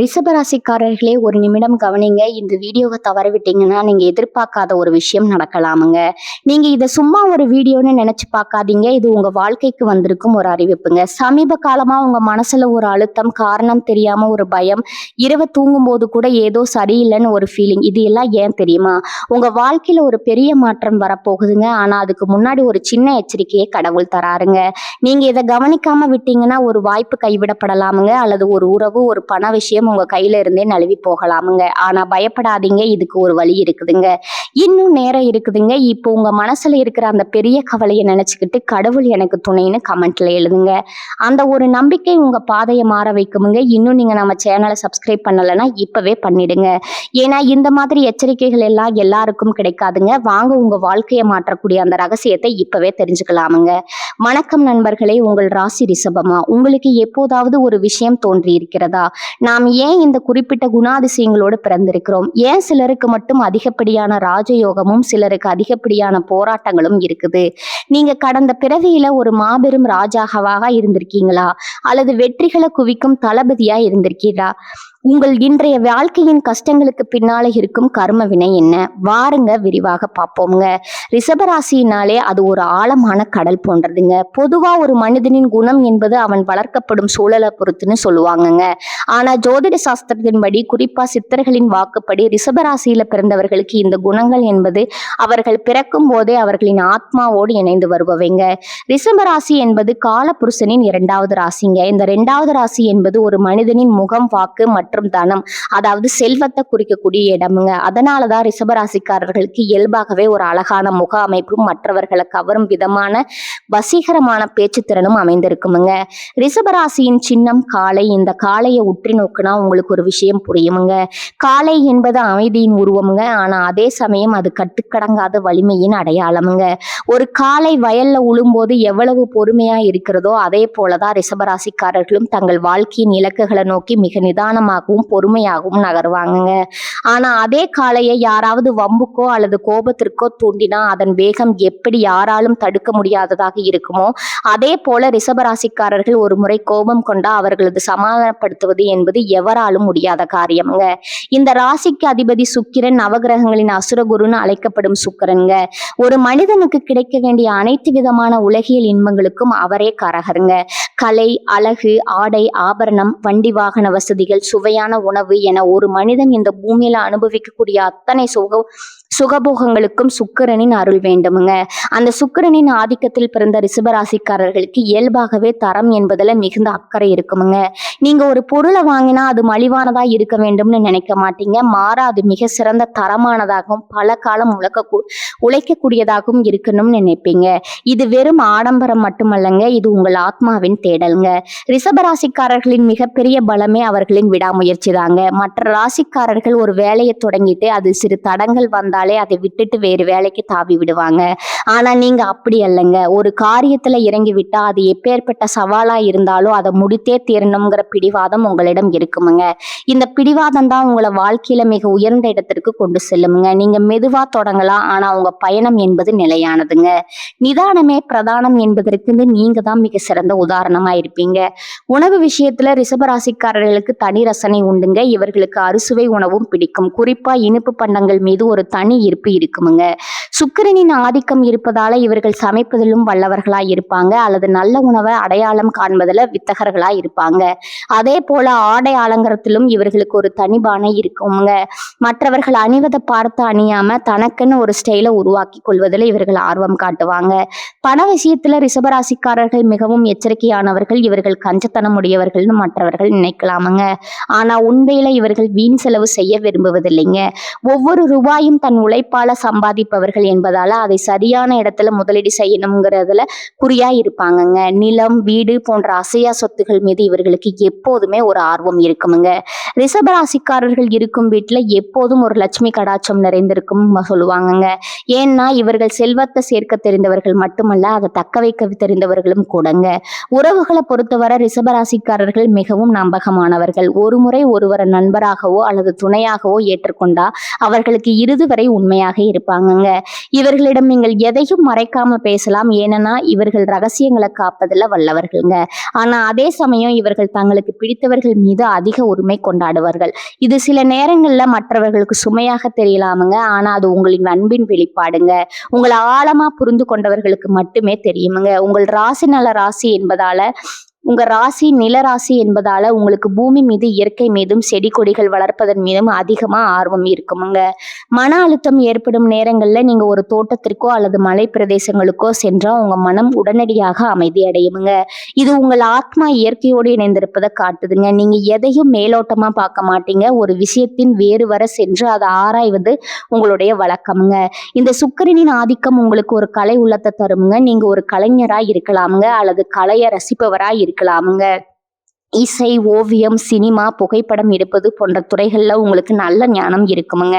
ரிஷபராசிக்காரர்களே ஒரு நிமிடம் கவனிங்க. இந்த வீடியோவை தவற விட்டீங்கன்னா நீங்க எதிர்பார்க்காத ஒரு விஷயம் நடக்கலாமுங்க. நீங்க இதை சும்மா ஒரு வீடியோன்னு நினைச்சு பார்க்காதீங்க. இது உங்க வாழ்க்கைக்கு வந்திருக்கும் ஒரு அறிவிப்புங்க. சமீப காலமா உங்க மனசுல ஒரு அழுத்தம், காரணம் தெரியாம ஒரு பயம், இரவு தூங்கும் போது கூட ஏதோ சரியில்லைன்னு ஒரு ஃபீலிங். இது எல்லாம் ஏன் தெரியுமா? உங்க வாழ்க்கையில ஒரு பெரிய மாற்றம் வரப்போகுதுங்க. ஆனா அதுக்கு முன்னாடி ஒரு சின்ன எச்சரிக்கையை கடவுள் தராருங்க. நீங்க இதை கவனிக்காம விட்டீங்கன்னா ஒரு வாய்ப்பு கைவிடப்படலாமுங்க, அல்லது ஒரு உறவு, ஒரு பண விஷயம் உங்க கையில இருந்தே நழுவி போகலாமுங்க. ஆனா பயப்படாதீங்க, இதுக்கு ஒரு வழி இருக்குதுங்க. இன்னும் நேரம் இருக்குதுங்க. இப்போ உங்க மனசுல இருக்கிற அந்த பெரிய கவலையை நினைச்சுக்கிட்டு கடவுள் எனக்கு துணைன்னு கமெண்ட்ல எழுதுங்க. அந்த ஒரு நம்பிக்கை உங்க பாதையை மாற வைக்குமுங்க. இன்னும் நீங்க நம்ம சேனலை சப்ஸ்கிரைப் பண்ணலைன்னா இப்பவே பண்ணிடுங்க. ஏன்னா இந்த மாதிரி எச்சரிக்கைகள் எல்லாம் எல்லாருக்கும் கிடைக்காதுங்க. வாங்க உங்க வாழ்க்கையை மாற்றக்கூடிய அந்த ரகசியத்தை இப்பவே தெரிஞ்சுக்கலாமுங்க. வணக்கம் நண்பர்களே, உங்கள் ராசி ரிஷபமா. உங்களுக்கு எப்போதாவது ஒரு விஷயம் தோன்றி இருக்கிறதா? நாம் ஏன் இந்த குறிப்பிட்ட குணாதிசயங்களோடு பிறந்திருக்கிறோம்? ஏன் சிலருக்கு மட்டும் அதிகப்படியான ராஜயோகமும் சிலருக்கு அதிகப்படியான போராட்டங்களும் இருக்குது? நீங்க கடந்த பிறவியில ஒரு மாபெரும் ராஜாவாக இருந்திருக்கீங்களா, அல்லது வெற்றிகளை குவிக்கும் தளபதியா இருந்திருக்கீங்களா? உங்கள் இன்றைய வாழ்க்கையின் கஷ்டங்களுக்கு பின்னால இருக்கும் கர்ம வினை என்ன? வாருங்க விரிவாக பார்ப்போம்ங்க. ரிஷபராசினாலே அது ஒரு ஆழமான கடல் போன்றதுங்க. பொதுவா ஒரு மனிதனின் குணம் என்பது அவன் வளர்க்கப்படும் சூழலை பொறுத்துன்னு சொல்லுவாங்கங்க. ஆனா ஜோதிட சாஸ்திரத்தின்படி, குறிப்பா சித்தர்களின் வாக்குப்படி, ரிஷபராசியில பிறந்தவர்களுக்கு இந்த குணங்கள் என்பது அவர்கள் பிறக்கும் போதே அவர்களின் ஆத்மாவோடு இணைந்து வருபவைங்க. ரிஷபராசி என்பது காலபுருஷனின் 2வது ராசிங்க. இந்த 2வது ராசி என்பது ஒரு மனிதனின் முகம், வாக்கு மற்றும் தனம், அதாவது செல்வத்தை குறிக்கக்கூடிய இடமுங்க. அதனாலதான் ரிஷபராசிக்காரர்களுக்கு இயல்பாகவே ஒரு அழகான முக அமைப்பும் மற்றவர்களை கவரும் விதமான வசீகரமான பேச்சு திறனும் அமைந்திருக்குமுங்க. ரிஷபராசியின் சின்னம் காளை. இந்த காளையை உற்றி நோக்குனா உங்களுக்கு ஒரு விஷயம் புரியுமுங்க. காளை என்பது அமைதியின் உருவமுங்க. ஆனா அதே சமயம் அது கட்டுக்கடங்காத வலிமையின் அடையாளமுங்க. ஒரு காளை வயல்ல உழும்போது எவ்வளவு பொறுமையா இருக்கிறதோ அதே போலதான் ரிஷபராசிக்காரர்களும் தங்கள் வாழ்க்கையின் இலக்குகளை நோக்கி மிக நிதானமாகவும் பொறுமையாகவும் நகர்வாங்க. ஆனா அதே காளையை யாராவது வம்புக்கோ அல்லது கோபத்திற்கோ தூண்டினா அதன் வேகம் எப்படி யாராலும் தடுக்க முடியாததாக இருக்குமோ, அதே போல ரிஷபராசிக்காரர்கள் ஒரு முறை கோபம் கொண்டா அவர்களது சமாதானப்படுத்துவது என்பது எவராலும் முடியாத காரியம்ங்க. இந்த ராசிக்கு அதிபதி சுக்கிரன், நவகிரகங்களின் அசுரகுருன்னு அழைக்கப்படும் சுக்கிரன்ங்க. ஒரு மனிதனுக்கு கிடைக்க வேண்டிய அனைத்து விதமான உலகியல் இன்பங்களுக்கும் அவரே காரகருங்க. கலை, அழகு, ஆடை, ஆபரணம், வண்டி வாகன வசதிகள், சுவையான உணவு என ஒரு மனிதன் இந்த பூமியில அனுபவிக்கக்கூடிய அத்தனை சுகபோகங்களுக்கும் சுக்கிரனின் அருள் வேண்டுமுங்க. அந்த சுக்கிரனின் ஆதிக்கத்தில் பிறந்த ரிஷபராசிக்காரர்களுக்கு இயல்பாகவே தரம் என்பதுல மிகுந்த அக்கறை இருக்குமுங்க. நீங்க ஒரு பொருளை வாங்கினா அது மலிவானதா இருக்க வேண்டும்னு நினைக்க மாட்டீங்க. மாறா அது மிக சிறந்த தரமானதாகவும் பல காலம் உழைக்கக்கூடியதாகவும் இருக்கணும்னு நினைப்பீங்க. இது வெறும் ஆடம்பரம் மட்டுமல்லங்க, இது உங்கள் ஆத்மாவின் தேடலுங்க. ரிஷபராசிக்காரர்களின் மிகப்பெரிய பலமே அவர்களின் விடாமுயற்சி தாங்க. மற்ற ராசிக்காரர்கள் ஒரு வேலையை தொடங்கிட்டு அது சிறு தடங்கள் வந்தாலே அதை விட்டுட்டு வேறு வேலைக்கு தாவி விடுவாங்க. ஆனா நீங்க அப்படி அல்லங்க. ஒரு காரியத்துல இறங்கி விட்டா அது எப்பேற்பட்ட சவாலா இருந்தாலும் அதை முடித்தே தீரணுங்கிற பிடிவாதம் உங்களிடம் இருக்குமுங்க. இந்த பிடிவாதம் தான் உங்களை வாழ்க்கையில மிக உயர்ந்த இடத்திற்கு கொண்டு செல்லுமுங்க. நீங்க மெதுவா தொடங்கலாம், ஆனா உங்க பயணம் என்பது நிலையானதுங்க. நிதானமே பிரதானம் என்பதற்கு நீங்க தான் மிக சிறந்த உதாரணமா இருப்பீங்க. உணவு விஷயத்துல ரிஷபராசிக்காரர்களுக்கு தனி ரசனை உண்டுங்க. இவர்களுக்கு அறுசுவை உணவும் பிடிக்கும். குறிப்பா இனிப்பு பண்டங்கள் மீது ஒரு தனி ஈர்ப்பு இருக்குமுங்க. சுக்கிரனின் ஆதிக்கம் இருப்பதால இவர்கள் சமைப்பதிலும் வல்லவர்களா இருப்பாங்க, அல்லது நல்ல உணவை அடையாளம் காண்பதில் வித்தகர்களா இருப்பாங்க. அதே போல ஆடை அலங்காரத்திலும் இவர்களுக்கு ஒரு தனிபானை இருக்குங்க. மற்றவர்கள் அணிவதை பார்த்து அணியாம தனக்குன்னு ஒரு ஸ்டைலை உருவாக்கி கொள்வதில் இவர்கள் ஆர்வம் காட்டுவாங்க. பண விஷயத்துல ரிஷபராசிக்காரர்கள் மிகவும் எச்சரிக்கையானவர்கள். இவர்கள் கஞ்சத்தனம் உடையவர்கள்னு மற்றவர்கள் நினைக்கலாமுங்க. ஆனா உண்மையில இவர்கள் வீண் செலவு செய்ய விரும்புவதில்லைங்க. ஒவ்வொரு ரூபாயும் தன் உழைப்பால சம்பாதிப்பவர்கள் என்பதால அதை சரியான இடத்துல முதலீடு செய்யணுங்கிறதுல குறியா இருப்பாங்கங்க. நிலம், வீடு போன்ற அசையா சொத்துகள் மீது இவர்களுக்கு எப்போதுமே ஒரு ஆர்வம் இருக்குமுங்க. ரிஷபராசிக்காரர்கள் இருக்கும் வீட்டுல எப்போதும் ஒரு லட்சுமி கடாட்சம் நிறைந்திருக்கும் சொல்லுவாங்கங்க. ஏன்னா இவர்கள் செல்வத்தை சேர்க்க தெரிந்தவர்கள் மட்டுமல்ல, அதை தக்க வைக்க தெரிந்தவர்களும் கூடங்க. உறவுகளை பொறுத்தவரை ரிஷபராசிக்காரர்கள் மிகவும் நம்பகமானவர்கள். ஒரு முறை ஒருவரை நண்பராகவோ அல்லது துணையாகவோ ஏற்றுக்கொண்டா அவர்களுக்கு இறுதி வரை உண்மையாக இருப்பாங்கங்க. இவர்களிடம் நீங்கள் எதையும் மறைக்காம பேசலாம். ஏன்னா இவர்கள் ரகசியங்களை காப்பதில் வல்லவர்கள்ங்க. ஆனா அதே சமயம் இவர்கள் தங்களுக்கு பிடித்தவர்கள் மீது அதிக உரிமை கொண்ட கொண்டாடுவார்கள். இது சில நேரங்கள்ல மற்றவர்களுக்கு சுமையாக தெரியலாமுங்க. ஆனா அது உங்களின் அன்பின் வெளிப்பாடுங்க. உங்களை ஆழமா புரிந்து கொண்டவர்களுக்கு மட்டுமே தெரியுமுங்க. உங்கள் ராசி நல்ல ராசி என்பதால உங்க ராசி நில ராசி என்பதால உங்களுக்கு பூமி மீது இயற்கை மீதும் செடி கொடிகள் வளர்ப்பதன் மீதும் அதிகமா ஆர்வம் இருக்குமுங்க. மன அழுத்தம் ஏற்படும் நேரங்கள்ல நீங்க ஒரு தோட்டத்திற்கோ அல்லது மலை பிரதேசங்களுக்கோ சென்றா உங்க மனம் உடனடியாக அமைதி அடையுமுங்க. இது உங்கள் ஆத்மா இயற்கையோடு இணைந்திருப்பதை காட்டுதுங்க. நீங்க எதையும் மேலோட்டமா பார்க்க மாட்டீங்க. ஒரு விஷயத்தின் வேறு வர சென்று அதை ஆராய்வது உங்களுடைய வழக்கமுங்க. இந்த சுக்கிரனின் ஆதிக்கம் உங்களுக்கு ஒரு கலை உள்ளத்தை தருமுங்க. நீங்க ஒரு கலைஞரா இருக்கலாமுங்க அல்லது கலையை ரசிப்பவரா இருக்கலாமுங்க. இசை, ஓவியம், சினிமா, புகைப்படம் எடுப்பது போன்ற துறைகள்ல உங்களுக்கு நல்ல ஞானம் இருக்குமுங்க.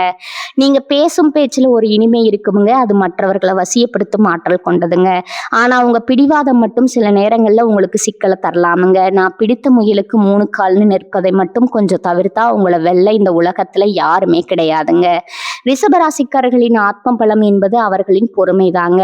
நீங்க பேசும் பேச்சுல ஒரு இனிமை இருக்குமுங்க. அது மற்றவர்களை வசியப்படுத்தும் ஆற்றல் கொண்டதுங்க. ஆனா உங்க பிடிவாதம் மட்டும் சில நேரங்கள்ல உங்களுக்கு சிக்கலை தரலாமுங்க. நான் பிடித்த முயலுக்கு 3 கால்னு நிற்பதை மட்டும் கொஞ்சம் தவிர்த்தா உங்களை வெல்ல இந்த உலகத்துல யாருமே கிடையாதுங்க. ரிஷபராசிக்காரர்களின் ஆத்ம பலம் என்பது அவர்களின் பொறுமைதாங்க.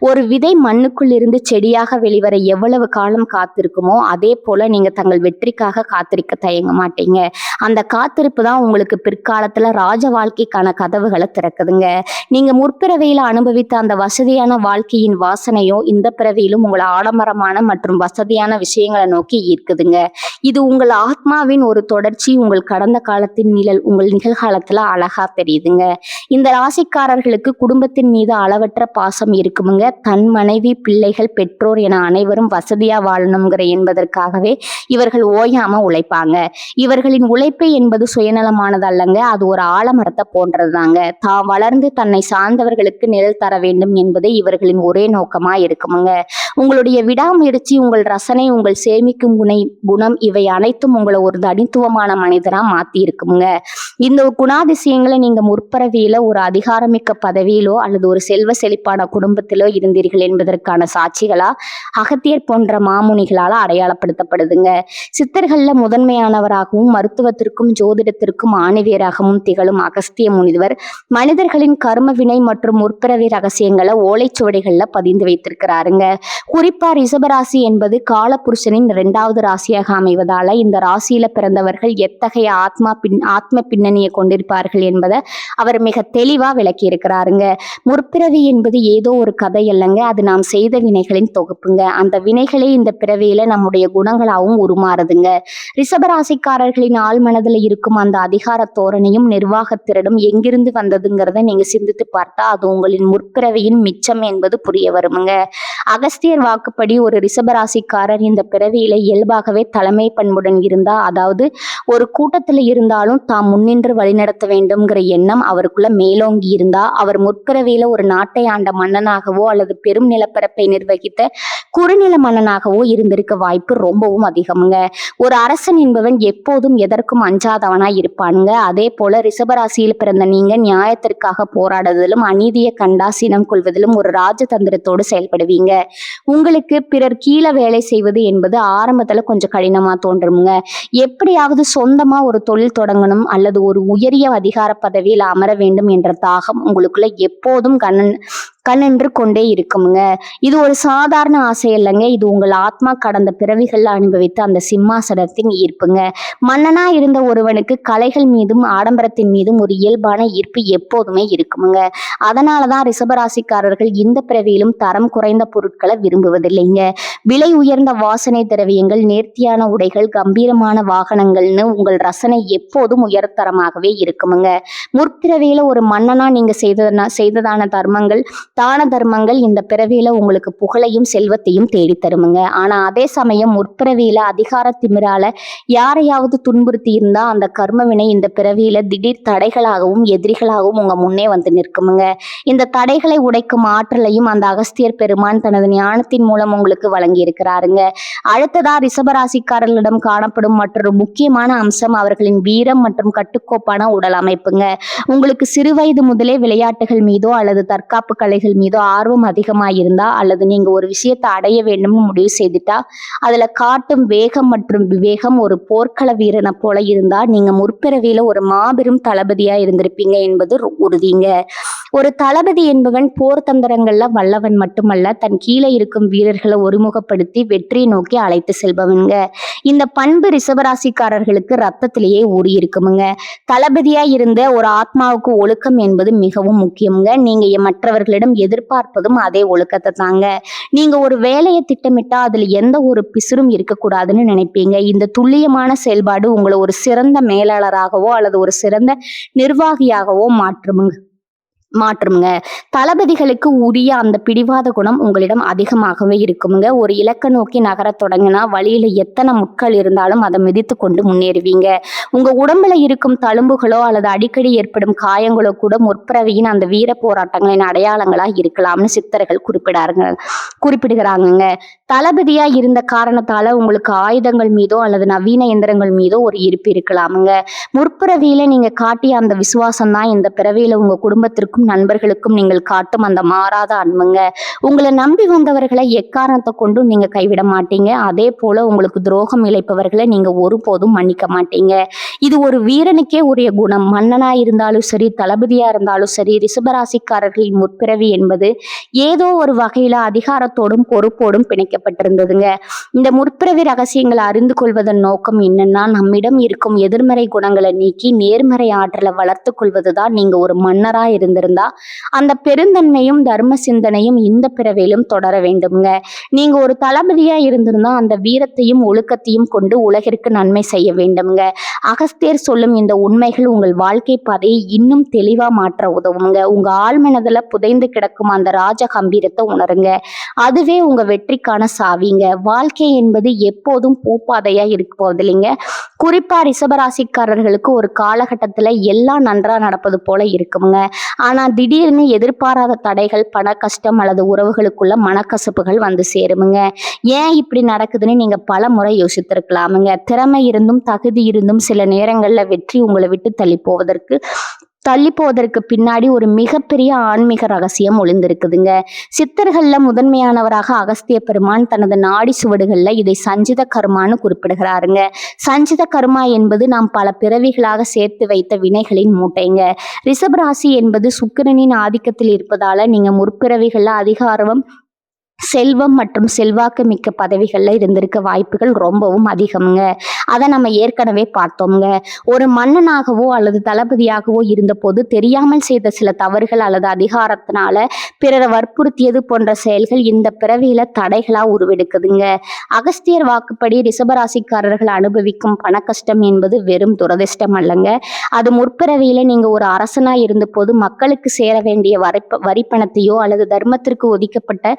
ஒரு விதை மண்ணுக்குள் இருந்து செடியாக வெளிவர எவ்வளவு காலம் காத்திருக்குமோ அதே போல நீங்க தங்கள் வெற்றிக்காக காத்திருக்க தயங்க மாட்டீங்க. அந்த காத்திருப்பு தான் உங்களுக்கு பிற்காலத்துல ராஜ வாழ்க்கைக்கான கதவுகளை திறக்குதுங்க. நீங்க முற்பிறவியில அனுபவித்த அந்த வசதியான வாழ்க்கையின் வாசனையோ இந்த பிறவியிலும் உங்களை ஆடம்பரமான மற்றும் வசதியான விஷயங்களை நோக்கி ஈர்க்குதுங்க. இது உங்கள் ஆத்மாவின் ஒரு தொடர்ச்சி. உங்கள் கடந்த காலத்தின் நிழல் உங்கள் நிகழ்காலத்துல அழகா தெரியுதுங்க. இந்த ராசிக்காரர்களுக்கு குடும்பத்தின் மீது அளவற்ற பாசம் இருக்குமுங்க. தன் மனைவி, பிள்ளைகள், பெற்றோர் என அனைவரும் வசதியா வாழணுங்கிற என்பதற்காகவே இவர்கள் ஓயாம உழைப்பாங்க. இவர்களின் உழைப்பு என்பது சுயநலமானது அல்லங்க. அது ஒரு ஆலமரத்தை போன்றதுதாங்க. தான் வளர்ந்து தன்னை சார்ந்தவர்களுக்கு நிழல் தர வேண்டும் என்பது இவர்களின் ஒரே நோக்கமா இருக்குமுங்க. உங்களுடைய விடாமுயற்சி, உங்கள் ரசனை, உங்கள் சேமிக்கும் குணம் இவை அனைத்தும் உங்களை ஒரு தனித்துவமான மனிதரா மாத்தி இருக்குமுங்க. இந்த குணாதிசயங்களை நீங்க முற்பரவியில ஒரு அதிகாரமிக்க பதவியிலோ அல்லது ஒரு செல்வ செழிப்பான குடும்பத்திலோ இருந்தீர்கள் என்பதற்கான சாட்சிகளா அகத்தியர் போன்ற மாமுனிகளால அடையாளப்படுத்தப்படுதுங்க. சித்தர்கள்ல முதன்மையானவராகவும் மருத்துவத்திற்கும் ஜோதிடத்திற்கும் ஆணிவேராகவும் திகழும் அகஸ்திய முனிவர் மனிதர்களின் கர்ம வினை மற்றும் முற்பிறவி ரகசியங்களை ஓலைச்சுவடிகள்ல பதிந்து வைத்திருக்கிறாருங்க. குறிப்பா ரிஷபராசி என்பது காலபுருஷனின் 2வது ராசியாக அமைவதால இந்த ராசியில பிறந்தவர்கள் எத்தகைய ஆத்ம பின்னணியை கொண்டிருப்பார்கள் என்பதை அவர் மிக தெளிவா விளக்கி இருக்கிறாருங்க. முற்பிறவி என்பது ஏதோ ஒரு கதை அல்லங்க. அது நாம் செய்த வினைகளின் தொகுப்புங்க. அந்த வினைகளே இந்த பிறவியில நம்முடைய குணங்களாகவும் உருமாறுதுங்க. ரிஷபராசிக்காரர்களின் ஆள் மனதில் இருக்கும் அந்த அதிகார தோரணையும் நிர்வாகத்திறனும் எங்கிருந்து வந்ததுங்கிறத நீங்க சிந்தித்து பார்த்தா அது உங்களின் முற்பிறவியின் மிச்சம் என்பது புரிய வருமுங்க. அகஸ்தியர் வாக்குப்படி ஒரு ரிஷபராசிக்காரர் இந்த பிறவியில இயல்பாகவே தலைமை பண்புடன் இருந்தா, அதாவது ஒரு கூட்டத்துல இருந்தாலும் தாம் முன்னின்று வழிநடத்த வேண்டும்ங்கிற எண்ணம் அவருக்குள்ள மேலோங்கி இருந்தா, அவர் முற்பிறவியில ஒரு நாட்டை ஆண்ட மன்னனாகவோ அல்லது பெரும் நிலப்பரப்பை நிர்வகித்த குறுநில மன்னனாகவோ இருந்திருக்க வாய்ப்பு ரொம்பவும் அதிகமுங்க. ஒரு அரசன் என்பவன் எப்போதும் எதற்கும் அஞ்சாதவனா இருப்பானுங்க. அதே போல ரிஷபராசியில் பிறந்த நீங்க நியாயத்திற்காக போராடுவதிலும் அநீதியை கண்டா சினம் கொள்வதிலும் ஒரு ராஜதந்திரத்தோடு செயல்படுவீங்க. உங்களுக்கு பிறர் கீழே வேலை செய்வது என்பது ஆரம்பத்துல கொஞ்சம் கடினமா தோன்றுமுங்க. எப்படியாவது சொந்தமா ஒரு தொழில் தொடங்கணும் அல்லது ஒரு உயரிய அதிகார பதவியில் அமர வேண்டும் என்ற தாகம் உங்களுக்குள்ள எப்போதும் கண்ணென்று கொண்டே இருக்குமுங்க. இது ஒரு சாதாரண ஆசை இல்லைங்க. இது உங்கள் ஆத்மா கடந்த பிறவிகள்ல அனுபவித்த அந்த சிம்மாசனத்தின் ஈர்ப்புங்க. மன்னனா இருந்த ஒருவனுக்கு கலைகள் மீதும் ஆடம்பரத்தின் மீதும் ஒரு இயல்பான ஈர்ப்பு எப்போதுமே இருக்குமுங்க. அதனாலதான் ரிஷபராசிக்காரர்கள் இந்த பிறவியிலும் தரம் குறைந்த பொருட்களை விரும்புவதில்லைங்க. விலை உயர்ந்த வாசனை திரவியங்கள், நேர்த்தியான உடைகள், கம்பீரமான வாகனங்கள்னு உங்கள் ரசனை எப்போதும் உயர்தரமாகவே இருக்குமுங்க. முற்பிறவியில ஒரு மன்னனா நீங்க செய்ததான தர்மங்கள், தான தர்மங்கள் இந்த பிறவியில உங்களுக்கு புகழையும் செல்வத்தையும் தேடி தருமுங்க. ஆனா அதே சமயம் முற்பிறவியில அதிகார திமிரால யாரையாவது துன்புறுத்தி இருந்தா அந்த கர்மவினை இந்த பிறவியில திடீர் தடைகளாகவும் எதிரிகளாகவும் உங்க முன்னே வந்து நிற்குமுங்க. இந்த தடைகளை உடைக்கும் ஆற்றலையும் அந்த அகஸ்தியர் பெருமான் தனது ஞானத்தின் மூலம் உங்களுக்கு வழங்கி இருக்கிறாருங்க. அடுத்ததா ரிஷபராசிக்காரர்களிடம் காணப்படும் மற்றொரு முக்கியமான அம்சம் அவர்களின் வீரம் மற்றும் கட்டுக்கோப்பான உடல் அமைப்புங்க. உங்களுக்கு சிறுவயது முதலே விளையாட்டுகள் மீதோ அல்லது தற்காப்பு கலைகள் மீதோ ஆர்வம் அதிகமாயிருந்தா அல்லது நீங்க ஒரு விஷயத்தை அடைய வேண்டும்னு முடிவு செய்துட்டா அதுல காட்டும் வேகம் மற்றும் விவேகம் ஒரு போர்க்கள வீரனை போல இருந்தா நீங்க முற்பிறவியில ஒரு மாபெரும் தளபதியா இருந்திருப்பீங்க என்பது உறுதிங்க. ஒரு தளபதி என்பவன் போர் தந்திரங்கள்ல வல்லவன் மட்டுமல்ல, தன் கீழே இருக்கும் வீரர்களை ஒருமுகப்படுத்தி வெற்றியை நோக்கி அழைத்து செல்பவனுங்க. இந்த பண்பு ரிஷபராசிக்காரர்களுக்கு ரத்தத்திலேயே ஊறி இருக்குமுங்க. தளபதியா இருந்த ஒரு ஆத்மாவுக்கு ஒழுக்கம் என்பது மிகவும் முக்கியமுங்க. நீங்க மற்றவர்களிடம் எதிர்பார்ப்பதும் அதே ஒழுக்கத்தை தாங்க. நீங்க ஒரு வேலையை திட்டமிட்டா அதுல எந்த ஒரு பிசுறும் இருக்கக்கூடாதுன்னு நினைப்பீங்க. இந்த துல்லியமான செயல்பாடு உங்களை ஒரு சிறந்த மேலாளராகவோ அல்லது ஒரு சிறந்த நிர்வாகியாகவோ மாற்றுமுங்க. தளபதிகளுக்கு உரிய அந்த பிடிவாத குணம் உங்களிடம் அதிகமாகவே இருக்குமுங்க. ஒரு இலக்க நோக்கி நகர தொடங்கினா வழியில எத்தனை முட்கள் இருந்தாலும் அதை மிதித்து கொண்டு முன்னேறுவீங்க. உங்க உடம்புல இருக்கும் தழும்புகளோ அல்லது அடிக்கடி ஏற்படும் காயங்களோ கூட முற்பிறவியின் அந்த வீர போராட்டங்களின் அடையாளங்களா இருக்கலாம்னு சித்தர்கள் குறிப்பிடுகிறாங்க. தளபதியா இருந்த காரணத்தால உங்களுக்கு ஆயுதங்கள் மீதோ அல்லது நவீன எந்திரங்கள் மீதோ ஒரு ஈர்ப்பு இருக்கலாமுங்க. முற்பிறவியில நீங்க காட்டிய அந்த விசுவாசம் தான் இந்த பிறவியில உங்க குடும்பத்திற்கும் நண்பர்களுக்கும் நீங்கள் காட்டும் அந்த மாறாத அன்புங்க. உங்களை நம்பி வந்தவர்களை எக்காரணத்தை கொண்டும் நீங்க கைவிட மாட்டீங்க. அதே போல உங்களுக்கு துரோகம் இழைப்பவர்களை நீங்க ஒருபோதும் மன்னிக்க மாட்டீங்க. இது ஒரு வீரனுக்கே உரிய குணம். மன்னனா இருந்தாலும் சரி, தளபதியா இருந்தாலும் சரி, ரிஷபராசிக்காரர்களின் முற்பிறவி என்பது ஏதோ ஒரு வகையில அதிகாரத்தோடும் பொறுப்போடும் பிணைக்கப்பட்டிருந்ததுங்க. இந்த முற்பிறவி ரகசியங்களை அறிந்து கொள்வதன் நோக்கம் என்னன்னா, நம்மிடம் இருக்கும் எதிர்மறை குணங்களை நீக்கி நேர்மறை ஆற்றலை வளர்த்து கொள்வதுதான். நீங்க ஒரு மன்னரா இருந்திருந்தா அந்த பெருந்தன்மையும் தர்ம சிந்தனையும் இந்த பிறவிலும் தொடர வேண்டும்ங்க. நீங்க ஒரு தளபதியா இருந்திருந்தா அந்த வீரத்தையும் ஒழுக்கத்தையும் கொண்டு உலகிற்கு நன்மை செய்ய வேண்டும்ங்க. அகஸ்தியர் சொல்லும் இந்த உண்மைகள் உங்கள் வாழ்க்கை பாதையை இன்னும் தெளிவா மாற்ற உதவுங்க. உங்க ஆழ்மனதுல புதைந்து கிடக்கும் அந்த ராஜ கம்பீரத்தை உணருங்க. அதுவே உங்க வெற்றிக்கான சாவிங்க. வாழ்க்கை என்பது எப்போதும் பூப்பாதையா இருக்க போவதில்லைங்க. குறிப்பா ரிஷபராசிக்காரர்களுக்கு ஒரு காலகட்டத்துல எல்லாம் நன்றா நடப்பது போல இருக்குங்க. ஆனா திடீர்னு எதிர்பாராத தடைகள், பண கஷ்டம் அல்லது உறவுகளுக்குள்ள மனக்கசப்புகள் வந்து சேருமுங்க. ஏன் இப்படி நடக்குதுன்னு நீங்க பல முறை யோசித்திருக்கலாமுங்க. திறமை இருந்தும் தகுதி இருந்தும் சில நேரங்கள்ல வெற்றி உங்களை விட்டு தள்ளி போவதற்கு பின்னாடி ஒரு மிகப்பெரிய ஆன்மீக ரகசியம் ஒளிந்திருக்குதுங்க. சித்தர்கள்ல முதன்மையானவராக அகஸ்திய பெருமான் தனது நாடி சுவடுகள்ல இதை சஞ்சித கர்மான்னு குறிப்பிடுகிறாருங்க. சஞ்சித கர்மா என்பது நாம் பல பிறவிகளாக சேர்த்து வைத்த வினைகளின் மூட்டைங்க. ரிஷபராசி என்பது சுக்கிரனின் ஆதிக்கத்தில் இருப்பதால நீங்க முற்பிறவிகள்ல அதிகாரம், செல்வம் மற்றும் செல்வாக்கு மிக்க பதவிகள்ல இருந்திருக்க வாய்ப்புகள் ரொம்பவும் அதிகம்ங்க. அதை நம்ம ஏற்கனவே பார்த்தோம்ங்க. ஒரு மன்னனாகவோ அல்லது தளபதியாகவோ இருந்த போது தெரியாமல் செய்த சில தவறுகள் அல்லது அதிகாரத்தினால பிறரை வற்புறுத்தியது போன்ற செயல்கள் இந்த பிறவியில தடைகளா உருவெடுக்குதுங்க. அகஸ்தியர் வாக்குப்படி ரிஷபராசிக்காரர்கள் அனுபவிக்கும் பண கஷ்டம் என்பது வெறும் துரதிர்ஷ்டம் அல்லங்க. அது முற்பிறவியில நீங்க ஒரு அரசனா இருந்த போது மக்களுக்கு சேர வேண்டிய வரிப்பணத்தையோ அல்லது தர்மத்திற்கு ஒதுக்கப்பட்ட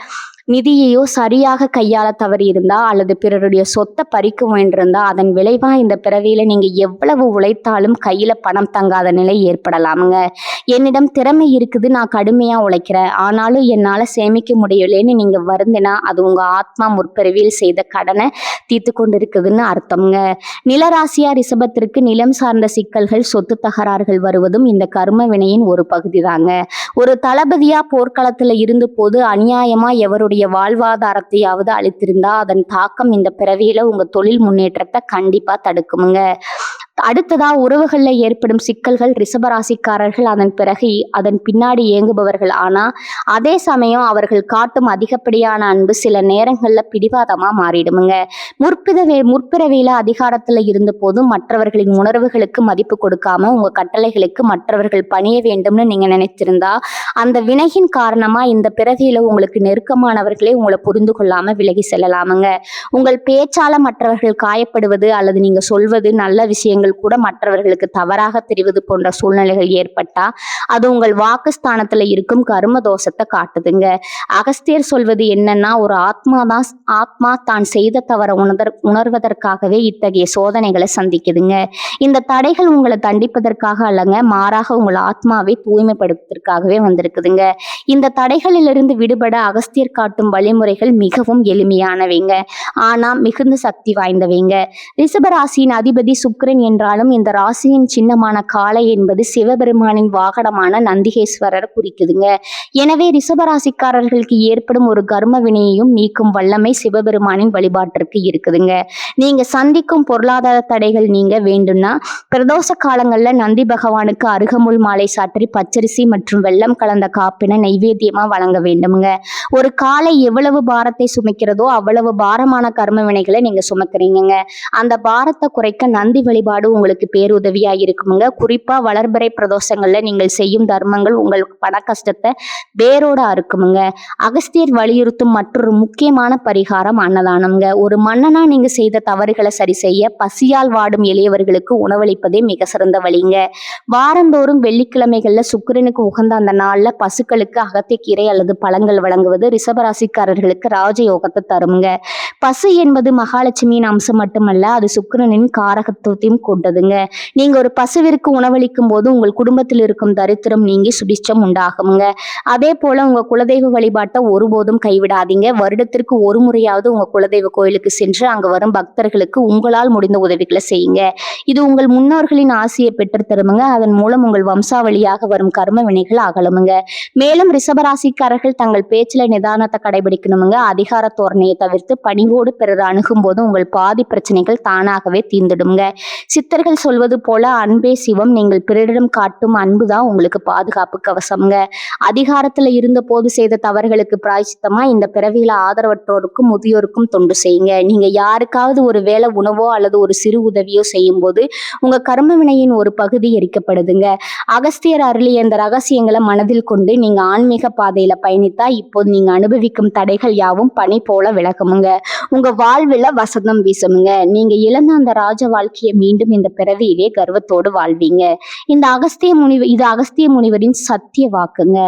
நிதியையோ சரியாக கையாள தவறி இருந்தா அல்லது பிறருடைய சொத்தை பறிக்க முயன்றிருந்தா அதன் விளைவா இந்த பிறவியில நீங்க எவ்வளவு உழைத்தாலும் கையில பணம் தங்காத நிலை ஏற்படலாமுங்க. என்னிடம் திறமை இருக்குது, நான் கடுமையா உழைக்கிறேன், ஆனாலும் என்னால சேமிக்க முடியலன்னு நீங்க வருந்தினா அது உங்க ஆத்மா முற்பிறவியில் செய்த கடனை தீர்த்து கொண்டு இருக்குதுன்னு அர்த்தம்ங்க. நிலராசியா ரிஷபத்திற்கு நிலம் சார்ந்த சிக்கல்கள், சொத்து தகராறுகள் வருவதும் இந்த கர்ம வினையின் ஒரு பகுதி தாங்க. ஒரு தளபதியா போர்க்களத்துல இருந்த போது அநியாயமா எவருடைய வாழ்வாதாரத்தையாவது அளித்திருந்தா அதன் தாக்கம் இந்த பிறவியில உங்க தொழில் முன்னேற்றத்தை கண்டிப்பா தடுக்குமுங்க. அடுத்ததா உறவுகள்ல ஏற்படும் சிக்கல்கள். ரிஷபராசிக்காரர்கள் அதன் பின்னாடி இயங்குபவர்கள். ஆனா அதே சமயம் அவர்கள் காட்டும் அதிகப்படியான அன்பு சில நேரங்கள்ல பிடிவாதமா மாறிடுமுங்க. முற்பிறவியில அதிகாரத்துல இருந்த போது மற்றவர்களின் உணர்வுகளுக்கு மதிப்பு கொடுக்காம உங்க கட்டளைகளுக்கு மற்றவர்கள் பணிய வேண்டும்னு நீங்க நினைச்சிருந்தா அந்த வினையின் காரணமா இந்த பிறவியில உங்களுக்கு நெருக்கமானவர்களே உங்களை புரிந்து கொள்ளாம விலகி செல்லலாமுங்க. உங்கள் பேச்சால மற்றவர்கள் காயப்படுவது அல்லது நீங்க சொல்வது நல்ல விஷயங்கள் கூட மற்றவர்களுக்கு தவறாக தெரிவது போன்ற சூழ்நிலைகள் ஏற்பட்டா அது உங்கள் வாக்குஸ்தானத்துல இருக்கும் கர்ம தோஷத்தை காட்டுதுங்க. அகஸ்தியர் சொல்வது என்னன்னா, ஒரு ஆத்மா தான் செய்த தவற உணர்வதற்காகவே இத்தகைய சோதனைகளை சந்திக்குதுங்க. இந்த தடைகள் உங்களை தண்டிப்பதற்காக அல்லங்க, மாறாக உங்கள் ஆத்மாவை தூய்மைப்படுத்துவதற்காகவே வந்திருக்குதுங்க. இந்த தடைகளிலிருந்து விடுபட அகஸ்தியர் காட்டும் வழிமுறைகள் மிகவும் எளிமையானவைங்க, ஆனா மிகுந்த சக்தி வாய்ந்தவைங்க. ரிஷபராசியின் அதிபதி சுக்கிரன் என்றாலும் இந்த ராசியின் சின்னமான காளை என்பது சிவபெருமானின் வாகனமான நந்திகேஸ்வரர் குறிக்குதுங்க. எனவே ரிஷபராசிக்காரர்களுக்கு ஏற்படும் ஒரு கர்ம வினையையும் நீக்கும் வல்லமை சிவபெருமானின் வழிபாட்டிற்கு இருக்குதுங்க. நீங்க சந்திக்கும் பொருளாதார தடைகள் நீங்க வேண்டும்னா பிரதோஷ காலங்கள்ல நந்தி பகவானுக்கு அருகமுள் மாலை சாற்றி பச்சரிசி மற்றும் வெல்லம் கலந்த காப்பினை நைவேத்தியமா வழங்க வேண்டுமுங்க. ஒரு காளை எவ்வளவு பாரத்தை சுமக்கிறதோ அவ்வளவு பாரமான கர்ம வினைகளை நீங்க சுமக்கிறீங்க. அந்த பாரத்தை குறைக்க நந்தி வழிபாடு உங்களுக்கு பேருதவியா இருக்குமுங்க. குறிப்பா வளர்பிறை பிரதோஷங்கள்ல நீங்கள் செய்யும் தர்மங்கள் உங்களுக்கு பண கஷ்டத்தை வேரோட அறுக்குமுங்க. அகஸ்தியர் வலியுறுத்தும் மற்றொரு முக்கியமான பரிகாரம் அன்னதானம்ங்க. ஒரு மன்னனா நீங்க செய்த தவறுகளை சரி செய்ய பசியால் வாடும் எளியவர்களுக்கு உணவளிப்பதே மிக சிறந்த வழிங்க. வாரந்தோறும் வெள்ளிக்கிழமைகள்ல சுக்கிரனுக்கு உகந்த அந்த நாள்ல பசுக்களுக்கு அகத்திக்கீரை அல்லது பழங்கள் வழங்குவது ரிஷபராசிக்காரர்களுக்கு ராஜயோகத்தை தருமுங்க. பசு என்பது மகாலட்சுமியின் அம்சம் மட்டுமல்ல, அது சுக்கிரனின் காரகத்துவத்தையும் கொண்டதுங்க. நீங்க ஒரு பசுவிற்கு உணவளிக்கும் போது உங்கள் குடும்பத்தில் இருக்கும் தரித்திரம் நீங்கி சுபிட்சம் உண்டாகுங்க. அதே போல உங்க குலதெய்வ வழிபாட்டை ஒருபோதும் கைவிடாதீங்க. வருடத்திற்கு ஒரு முறையாவது உங்க குலதெய்வ கோயிலுக்கு சென்று அங்க வரும் பக்தர்களுக்கு உங்களால் முடிந்த உதவிகளை செய்யுங்க. இது உங்கள் முன்னோர்களின் ஆசையை பெற்று தருமுங்க. அதன் மூலம் உங்கள் வம்சாவளியாக வரும் கர்ம வினைகள் அகலுமுங்க. மேலும் ரிஷபராசிக்காரர்கள் தங்கள் பேச்சில நிதானத்தை கடைபிடிக்கணுமுங்க. அதிகார தோரணையை தவிர்த்து பணிவோடு பிறர் அணுகும் போது உங்கள் பாதி பிரச்சனைகள் தானாகவே தீர்ந்துடுங்க. சித்தர்கள் சொல்வது போல அன்பே சிவம். நீங்கள் பிறரிடம் காட்டும் அன்புதான் உங்களுக்கு பாதுகாப்பு கவசம்ங்க. அதிகாரத்துல இருந்த போது செய்த தவறுகளுக்கு பிராய்ச்சித்தமா இந்த பிறவியில ஆதரவற்றோருக்கும் முதியோருக்கும் தொண்டு செய்யுங்க. நீங்க யாருக்காவது ஒரு வேளை உணவோ அல்லது ஒரு சிறு உதவியோ செய்யும் போது உங்க கர்ம வினையின் ஒரு பகுதி எரிக்கப்படுதுங்க. அகஸ்தியர் அருளிய இந்த ரகசியங்களை மனதில் கொண்டு நீங்க ஆன்மீக பாதையில பயணித்தா இப்போது நீங்க அனுபவிக்கும் தடைகள் யாவும் பனி போல விலகுமுங்க. உங்க வாழ்வில் வசந்தம் வீசுமுங்க. நீங்க இழந்த அந்த ராஜ வாழ்க்கையை மீண்டும் இந்த பிறவியிலே கர்வத்தோடு வாழ்வீங்க. இது அகஸ்திய முனிவரின் சத்திய வாக்குங்க.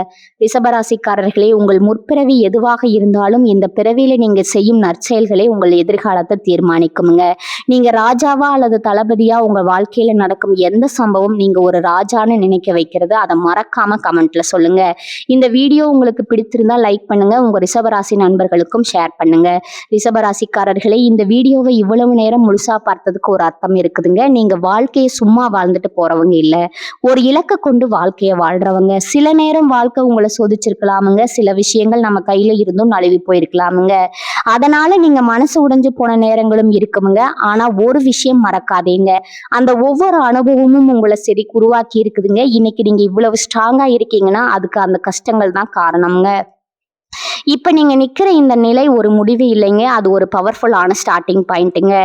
ரிஷபராசிக்காரர்களே, உங்கள் முற்பிறவி எதுவாக இருந்தாலும் இந்த பிறவியில நீங்க செய்யும் நற்செயல்களே உங்கள் எதிர்காலத்தை தீர்மானிக்குமுங்க. நீங்க ராஜாவா அல்லது தளபதியா உங்க வாழ்க்கையில நடக்கும் எந்த சம்பவம் நீங்க ஒரு ராஜான்னு நினைக்க வைக்கிறது, அதை மறக்காம கமெண்ட்ல சொல்லுங்க. இந்த வீடியோ உங்களுக்கு பிடித்திருந்தா லைக் பண்ணுங்க. உங்க ரிஷபராசி நண்பர்களுக்கும் ஷேர் பண்ணுங்க. ரிஷபராசிக்காரர்களே, இந்த வீடியோவை இவ்வளவு நேரம் முழுசா பார்த்ததுக்கு ஒரு அர்த்தம் இருக்குதுங்க. நீங்க வாழ்க்கையை சும்மா வாழ்ந்துட்டு போறவங்க இல்ல, ஒரு இலக்கை கொண்டு வாழ்க்கையை வாழ்றவங்க. சில நேரம் வாழ்க்கை உங்களை சோதிச்சிருக்கலாமுங்க. சில விஷயங்கள் நம்ம கையில இருந்தும் நழுவி போயிருக்கலாமுங்க. அதனால நீங்க மனசு உடைஞ்சு போன நேரங்களும் இருக்குமுங்க. ஆனா ஒரு விஷயம் மறக்காதீங்க, அந்த ஒவ்வொரு அனுபவமும் உங்களை சரி உருவாக்கி இருக்குதுங்க. இன்னைக்கு நீங்க இவ்வளவு ஸ்ட்ராங்கா இருக்கீங்கன்னா அதுக்கு அந்த கஷ்டங்கள் தான் காரணம்ங்க. இப்ப நீங்க நிக்கிற இந்த நிலை ஒரு முடிவு இல்லைங்க, அது ஒரு பவர்ஃபுல்லான ஸ்டார்டிங் பாயிண்ட்டுங்க.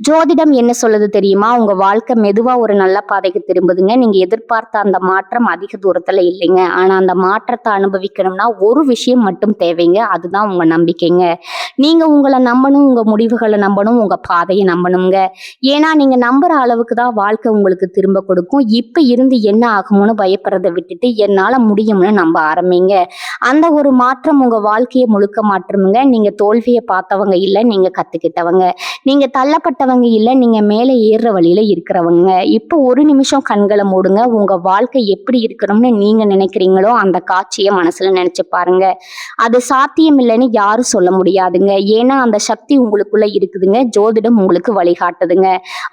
ஜோதிடம் என்ன சொல்லுது தெரியுமா? உங்க வாழ்க்கை மெதுவா ஒரு நல்ல பாதைக்கு திரும்புதுங்க. நீங்க எதிர்பார்த்த அந்த மாற்றம் அதிக தூரத்துல இல்லைங்க. ஆனா அந்த மாற்றத்தை அனுபவிக்கணும்னா ஒரு விஷயம் மட்டும் தேவைங்க, அதுதான் உங்க நம்பிக்கைங்க. நீங்க உங்களை நம்பணும், உங்க முடிவுகளை நம்பணும், உங்க பாதையை நம்பணுங்க. ஏன்னா நீங்க நம்புற அளவுக்கு தான் வாழ்க்கை உங்களுக்கு திரும்ப கொடுக்கும். இப்ப இருந்து என்ன ஆகும்னு பயப்படுறதை விட்டுட்டு என்னால முடியும்னு நம்ப ஆரம்பிங்க. அந்த ஒரு மாற்றம் உங்க வாழ்க்கையை முழுக்க மாற்றமுங்க. நீங்க தோல்வியை பார்த்தவங்க இல்ல, நீங்க கத்துக்கிட்டவங்க. நீங்க தள்ளப்பட்டவங்க இல்ல, நீங்க மேல ஏறுற வழியில இருக்கிறவங்க. இப்போ ஒரு நிமிஷம் கண்களை மூடுங்க. உங்க வாழ்க்கை எப்படி இருக்கணும்னு நீங்க நினைக்கிறீங்களோ அந்த காட்சியை மனசுல நினைச்சு பாருங்க. அது சாத்தியம் இல்லைன்னு யாரும் சொல்ல முடியாதுங்க. ஏன்னா அந்த சக்தி உங்களுக்குள்ள இருக்குதுங்க. ஜோதிடம் உங்களுக்கு வழிகாட்டுதுங்க.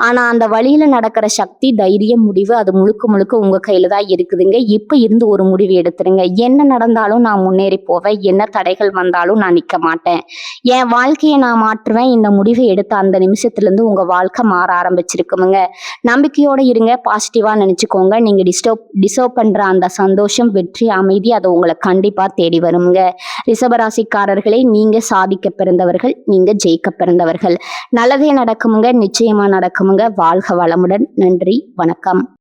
ஆனா அந்த வழியில நடக்கிற சக்தி, தைரியம், முடிவு அது முழுக்க முழுக்க உங்க கையில தான் இருக்குதுங்க. இப்ப இருந்து ஒரு முடிவு எடுத்துருங்க. என்ன நடந்தாலும் நான் முன்னேறி போவேன், என்ன தடைகள் வந்தாலும் நான் நிக்க மாட்டேன், என் வாழ்க்கையை நான் மாற்றுவேன். இந்த முடிவை எடுத்த அந்த நிமிஷத்துல இருந்து உங்க வாழ்க்கை மாற ஆரம்பிச்சிருக்குமுங்க. நம்பிக்கையோட இருங்க, பாசிட்டிவா நினைச்சுக்கோங்க. நீங்க டிசர்வ் பண்ற அந்த சந்தோஷம், வெற்றி, அமைதி அது உங்களை கண்டிப்பா தேடி வருங்க. ரிஷபராசிக்காரர்களே, நீங்க சாதிக்க பிறந்தவர்கள், நீங்க ஜெயிக்க பிறந்தவர்கள். நல்லதே நடக்குமுங்க, நிச்சயமா நடக்குமுங்க. வாழ்க வளமுடன். நன்றி, வணக்கம்.